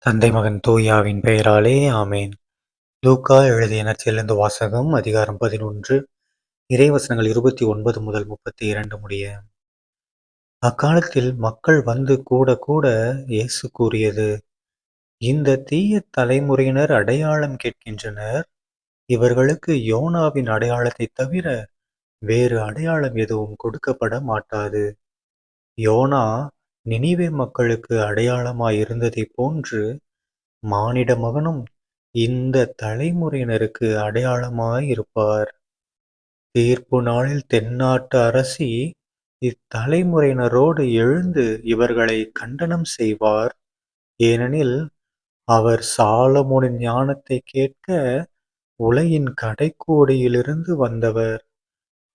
தந்தை மகன் தூயாவின் பெயராலே ஆமேன். லூக்கா எழுதிய நற்செய்தியிலிருந்து வாசகம். அதிகாரம் 11, இறைவசனங்கள் 29 முதல் 32 முடிய. அக்காலத்தில் மக்கள் வந்து கூட கூட இயேசு கூறியது, இந்த தீய தலைமுறையினர் அடையாளம் கேட்கின்றனர். இவர்களுக்கு யோனாவின் அடையாளத்தைத் தவிர வேறு அடையாளம் எதுவும் கொடுக்கப்பட மாட்டாது. யோனா நினிவே மக்களுக்கு அடையாளமாய் இருந்ததைப் போன்று மானிட மகனும் இந்த தலைமுறையினருக்கு அடையாளமாய் இருப்பார். தீர்ப்பு நாளில் தென்னாட்டு அரசி இத்தலைமுறையினரோடு எழுந்து இவர்களை கண்டனம் செய்வார். ஏனெனில் அவர் சாலமோனின் ஞானத்தை கேட்க உலகின் கடைக்கோடியிலிருந்து வந்தவர்.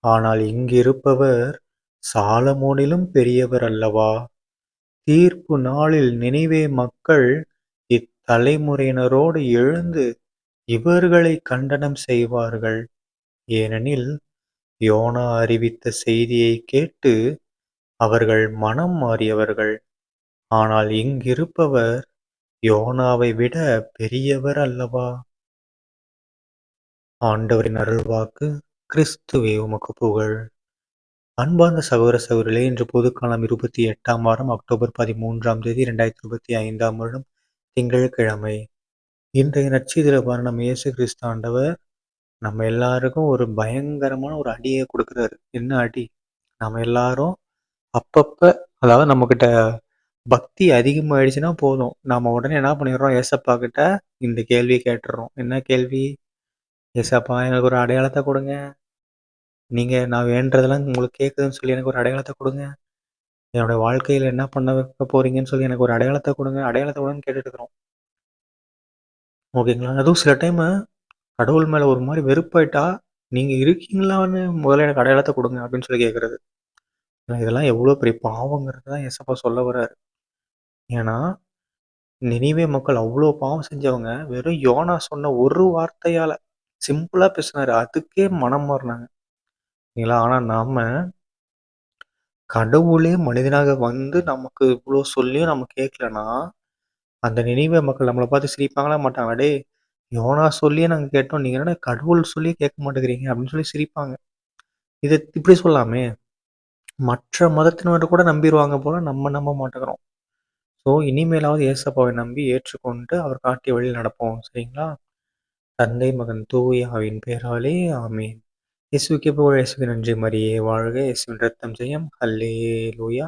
ஆனால் இங்கிருப்பவர் சாலமோனிலும் பெரியவர் அல்லவா? தீர்ப்பு நாளில் நினிவே மக்கள் இத்தலைமுறையினரோடு எழுந்து இவர்களை கண்டனம் செய்வார்கள். ஏனெனில் யோனா அறிவித்த செய்தியை கேட்டு அவர்கள் மனம் மாறியவர்கள். ஆனால் இங்கிருப்பவர் யோனாவை விட பெரியவர் அல்லவா? ஆண்டவரின் அருள்வாக்கு. கிறிஸ்துவே உமக்கு புகழ். அன்பார்ந்த சகோதர சகோதரிகளே, இன்று பொதுக்காலம் 28ஆம் வாரம் அக்டோபர் 13ஆம் தேதி 2025ஆம் வருடம் திங்கட்கிழமை. இன்றைய நற்செய்தியில நம்ம இயேசு கிறிஸ்து ஆண்டவர் நம்ம எல்லாருக்கும் ஒரு பயங்கரமான ஒரு அடியை கொடுக்குறாரு. என்ன அடி? நம்ம எல்லாரும் அப்பப்ப, அதாவது நம்மக்கிட்ட பக்தி அதிகமாயிடுச்சுன்னா போதும், நாம உடனே என்ன பண்ணிடுறோம்? ஏசப்பா கிட்ட இந்த கேள்வியை கேட்டுடுறோம். என்ன கேள்வி? ஏசப்பா, எனக்கு ஒரு அடையாளத்தை கொடுங்க. நான் வேண்டதெல்லாம் உங்களுக்கு கேட்குதுன்னு சொல்லி எனக்கு ஒரு அடையாளத்தை கொடுங்க. என்னோட வாழ்க்கையில் என்ன பண்ண வைக்க போறீங்கன்னு சொல்லி எனக்கு ஒரு அடையாளத்தை கொடுங்க, அடையாளத்தை கொடுங்கன்னு கேட்டுட்டு இருக்கிறோம். ஓகேங்களா? அதுவும் சில டைம் கடவுள் மேல ஒரு மாதிரி வெறுப்பாயிட்டா, நீங்க இருக்கீங்களான்னு முதல்ல எனக்கு அடையாளத்தை கொடுங்க அப்படின்னு சொல்லி கேட்கறது. இதெல்லாம் எவ்வளோ பெரிய பாவங்கிறது தான் ஏசப்பா சொல்ல வர்றாரு. ஏன்னா நினிவே மக்கள் அவ்வளோ பாவம் செஞ்சவங்க. வெறும் யோனா சொன்ன ஒரு வார்த்தையால சிம்பிளா பேசினாரு, அதுக்கே மனம் மாறினாங்க. சரிங்களா? ஆனா நாம கடவுளே மனிதனாக வந்து நமக்கு இவ்வளோ சொல்லியும் நம்ம கேட்கலன்னா, அந்த நினிவே மக்கள் நம்மளை பார்த்து சிரிப்பாங்களா மாட்டாங்க? டேய், யோனா சொல்லியே நாங்க கேட்டோம், நீங்க என்னடா கடவுள் சொல்லியே கேட்க மாட்டேங்கிறீங்க அப்படின்னு சொல்லி சிரிப்பாங்க. இதை இப்படி சொல்லாமே, மற்ற மதத்தினர் கூட நம்பிடுவாங்க போல, நம்ம நம்ப மாட்டேங்கிறோம். ஸோ இனிமேலாவது ஏசப்பாவை நம்பி ஏற்றுக்கொண்டு அவர் காட்டிய வழியில் நடப்போம். சரிங்களா? தந்தை மகன் தூய ஆவியின் பெயராலே ஆமீன். இயேசுவுக்கே புகழ். இயேசுவுக்கு நன்றி. மரியே வாழ்க. இயேசுவின் ரத்தம் ஜெயம். அல்லேலூயா.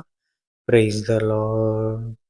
Praise the Lord.